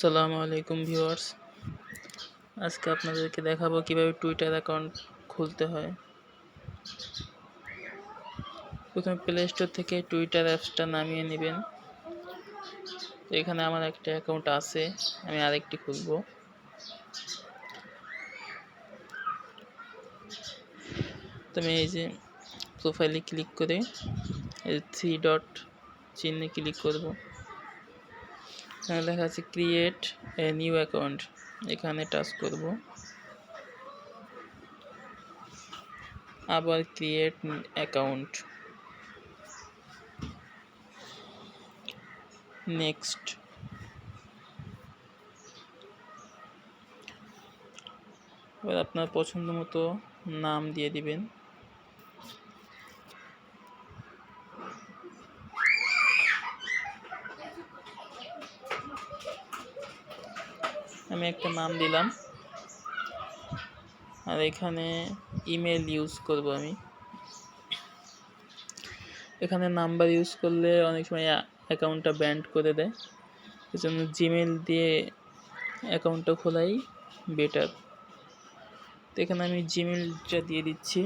আসসালামু আলাইকুম ভিউয়ার্স। আজকে আপনাদেরকে দেখাবো কিভাবে টুইটার অ্যাকাউন্ট খুলতে হয়। প্রথমে প্লে স্টোর থেকে টুইটার অ্যাপসটা নামিয়ে নেবেন। তো এখানে আমার একটা অ্যাকাউন্ট আছে, আমি আরেকটি খুলবো। তো আমি এই যে প্রোফাইলে ক্লিক করে এই 3 ডট চিহ্নে ক্লিক করব। এখানে লেখা আছে ক্রিয়েট এ নিউ অ্যাকাউন্ট, এখানে টাচ করব। আবার ক্রিয়েট অ্যাকাউন্ট, নেক্সট। এবার আপনার পছন্দ মতো নাম দিয়ে দিবেন। আমি একটা নাম দিলাম, আর এখানে ইমেল ইউজ করব আমি। এখানে নাম্বার ইউজ করলে অনেক সময় অ্যাকাউন্টটা ব্যান্ড করে দেয়, এজন্য জিমেল দিয়ে অ্যাকাউন্টটা খোলাই বেটার। তো এখানে আমি জিমেলটা দিয়ে দিচ্ছি।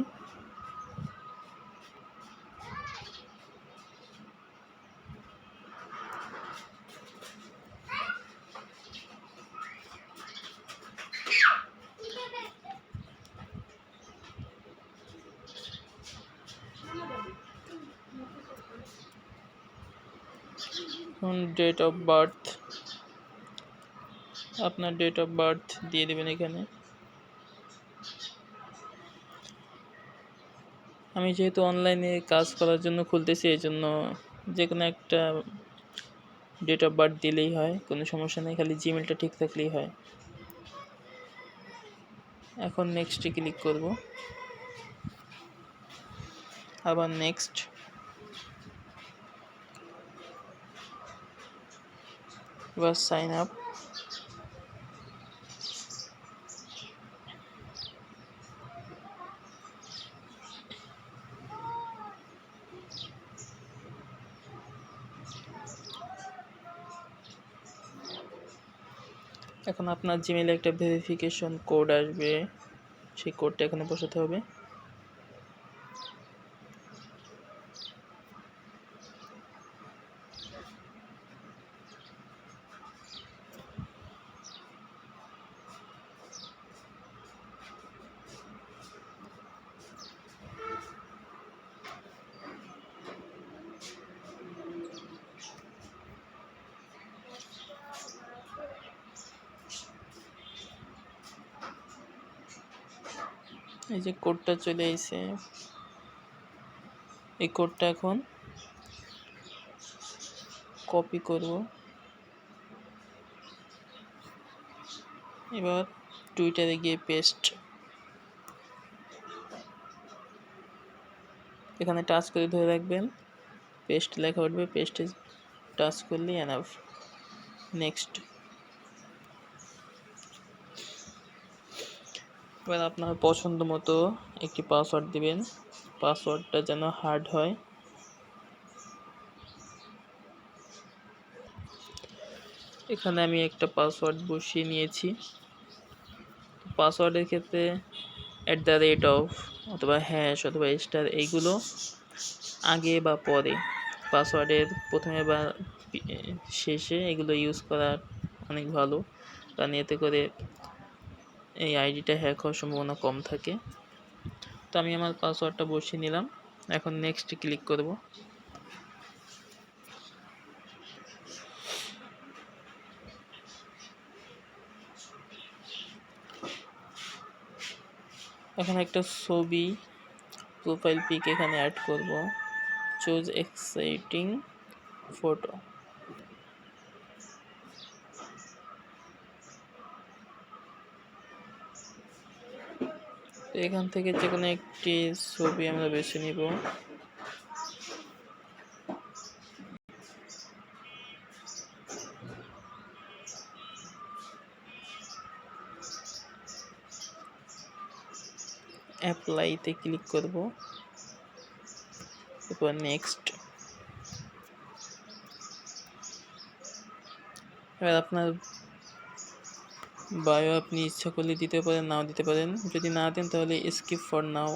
ডেট অফ বার্থ, আপনার ডেট অফ বার্থ দিয়ে দেবেন এখানে। আমি যেহেতু অনলাইনে কাজ করার জন্য খুলতেছি, এই জন্য যে কোনো একটা ডেট অফ বার্থ দিলেই হয়, কোনো সমস্যা নেই, খালি জিমেলটা ঠিক থাকলেই হয়। এখন নেক্সটে ক্লিক করব, আবার নেক্সট। এবার সাইন আপ। এখন আপনার জিমেলে একটা ভেরিফিকেশন কোড আসবে, সেই কোডটা এখানে বসাতে হবে। এই যে কোডটা চলে এসেছে, এই কোডটা এখন কপি করব। এবার টুইটারে গিয়ে পেস্ট, এখানে টাচ করে ধরে রাখবেন, পেস্ট লেখা উঠবে, পেস্টে টাচ করলেই এনাফ। নেক্সট। এবার আপনার পছন্দ মতো একটি পাসওয়ার্ড দিবেন, পাসওয়ার্ডটা যেন হার্ড হয়। এখানে আমি একটা পাসওয়ার্ড বসিয়ে নিয়েছি। পাসওয়ার্ডের ক্ষেত্রে @ অথবা হ্যাশ অথবা স্টার, এইগুলো আগে বা পরে, পাসওয়ার্ডের প্রথমে বা শেষে এগুলো ইউজ করা অনেক ভালো, কারণ এতে করে এই আইডিটা হ্যাক হওয়ার সম্ভাবনা কম থাকে। তো আমি আমার পাসওয়ার্ডটা বসিয়ে নিলাম, এখন নেক্সট ক্লিক করব। এখন একটা ছবি, প্রোফাইল পিক এখানে অ্যাড করব। Choose exciting photo. এখান থেকে যে কোনো একটি ছবি আমরা বেছে নিব। অ্যাপ্লাইতে ক্লিক করব, এরপর নেক্সট। এবার আপনার বায়ো আপনি ইচ্ছা করলে দিতে পারেন, নাও দিতে পারেন। যদি না দেন তাহলে স্কিপ ফর নাও।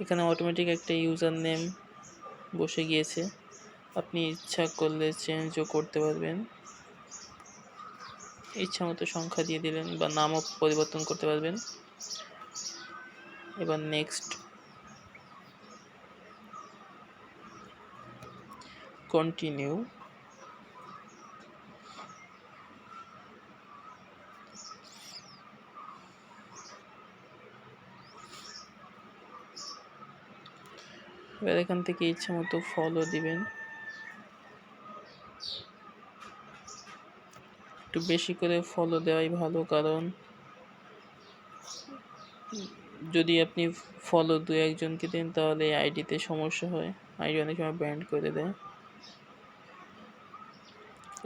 এখানে অটোমেটিক একটা ইউজার নেম বসে গিয়েছে, আপনি ইচ্ছা করলে চেঞ্জও করতে পারবেন। ইচ্ছা মতো সংখ্যা দিয়ে দিলেন বা নামও পরিবর্তন করতে পারবেন। এবার নেক্সট, কন্টিনিউ। এবার এখান থেকে ইচ্ছা মতো ফলো দিবেন। একটু বেশি করে ফলো দেওয়াই ভালো, কারণ যদি আপনি ফলো দু একজনকে দেন তাহলে আইডিতে সমস্যা হয়, আইডি অনেক সময় ব্যান্ড করে দেয়।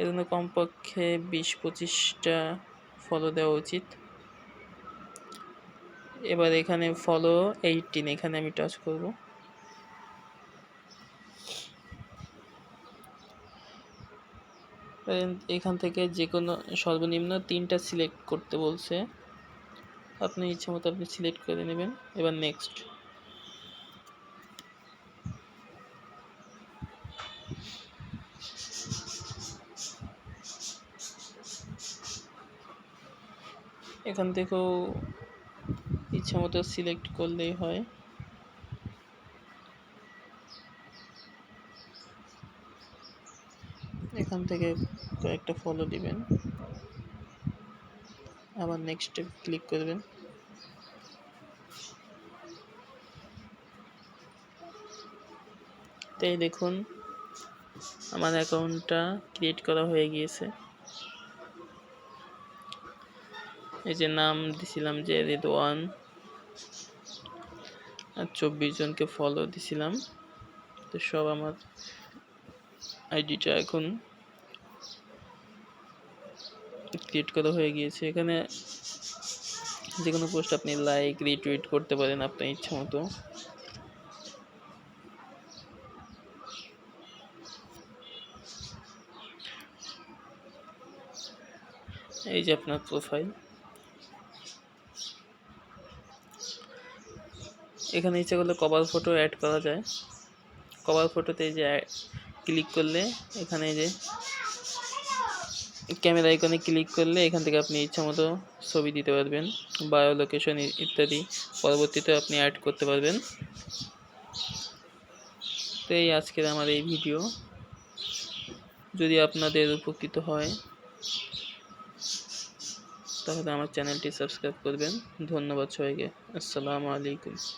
এজন্য কমপক্ষে 20-25টা ফলো দেওয়া উচিত। এবার এখানে ফলো 18, এখানে আমি টাচ করব। এখান থেকে যে কোনো সর্বনিম্ন 3টা সিলেক্ট করতে বলছে, আপনি ইচ্ছা মতো আপনি সিলেক্ট করে নেবেন। এবার নেক্সট, এখান থেকেও ইচ্ছা মতো সিলেক্ট করলেই হয়। এখান থেকে কয়েকটা ফলো দিবেন, আবার নেক্সটে ক্লিক করবেন। তাই দেখুন আমার অ্যাকাউন্টটা ক্রিয়েট করা হয়ে গিয়েছে। এই যে নাম দিছিলাম যে রেদওয়ান, আর 24 জনকে ফলো দিছিলাম। তো সব আমার আইডিটা এখন ক্রিয়েট করা হয়ে গিয়েছে। এখানে যে কোনো পোস্ট আপনি লাইক রিটুইট করতে পারেন আপনার ইচ্ছা মতো। এই যে আপনার প্রোফাইল, এখানে ইচ্ছা করলে কভার ফটো অ্যাড করা যায়। কভার ফটোতে যে ক্লিক করলে এখানে যে ক্যামেরা আইকনে ক্লিক করলে এখান থেকে আপনি ইচ্ছা মতো ছবি দিতে পারবেন, বায়ো, লোকেশন ইত্যাদি পরবর্তীতে আপনি অ্যাড করতে পারবেন। তো এই আজকের আমার এই ভিডিও, যদি আপনাদের উপকৃত হয় তাহলে আমার চ্যানেলটি সাবস্ক্রাইব করবেন। ধন্যবাদ সবাইকে। আসসালামু আলাইকুম।